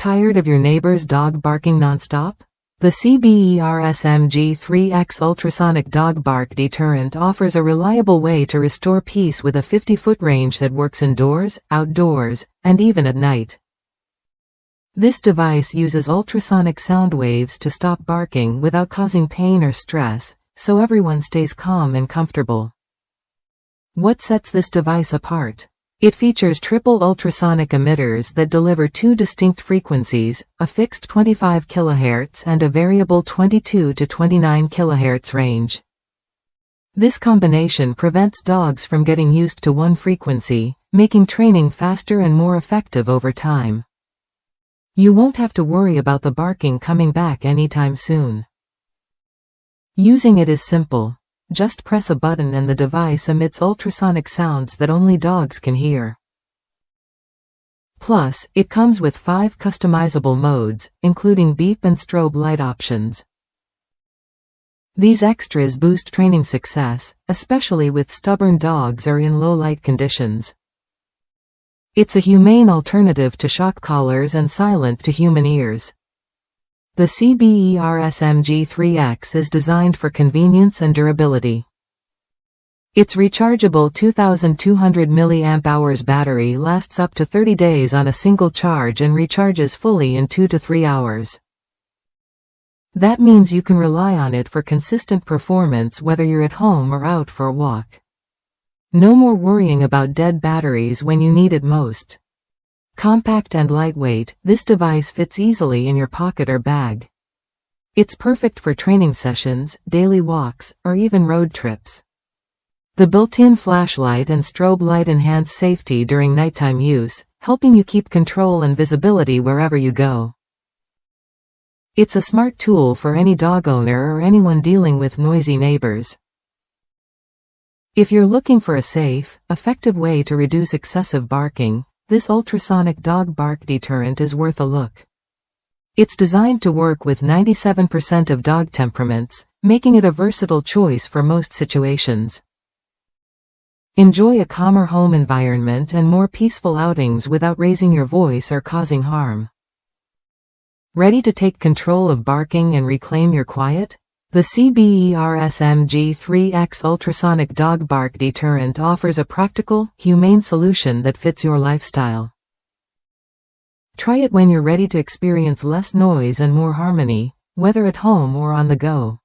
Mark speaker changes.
Speaker 1: Tired of your neighbor's dog barking nonstop? The CBER-SMG3X ultrasonic dog bark deterrent offers a reliable way to restore peace with a 50-foot range that works indoors, outdoors, and even at night. This device uses ultrasonic sound waves to stop barking without causing pain or stress, so everyone stays calm and comfortable. What sets this device apart? It features triple ultrasonic emitters that deliver two distinct frequencies, a fixed 25 kHz and a variable 22 to 29 kHz range. This combination prevents dogs from getting used to one frequency, making training faster and more effective over time. You won't have to worry about the barking coming back anytime soon. Using it is simple. Just press a button and the device emits ultrasonic sounds that only dogs can hear. Plus, it comes with 5 customizable modes, including beep and strobe light options. These extras boost training success, especially with stubborn dogs or in low light conditions. It's a humane alternative to shock collars and silent to human ears. The CBER-SMG3X is designed for convenience and durability. Its rechargeable 2200 mAh battery lasts up to 30 days on a single charge and recharges fully in 2 to 3 hours. That means you can rely on it for consistent performance whether you're at home or out for a walk. No more worrying about dead batteries when you need it most. Compact and lightweight, this device fits easily in your pocket or bag. It's perfect for training sessions, daily walks, or even road trips. The built-in flashlight and strobe light enhance safety during nighttime use, helping you keep control and visibility wherever you go. It's a smart tool for any dog owner or anyone dealing with noisy neighbors. If you're looking for a safe, effective way to reduce excessive barking, this ultrasonic dog bark deterrent is worth a look. It's designed to work with 97% of dog temperaments, making it a versatile choice for most situations. Enjoy a calmer home environment and more peaceful outings without raising your voice or causing harm. Ready to take control of barking and reclaim your quiet? The CBER-SMG3X ultrasonic dog bark deterrent offers a practical, humane solution that fits your lifestyle. Try it when you're ready to experience less noise and more harmony, whether at home or on the go.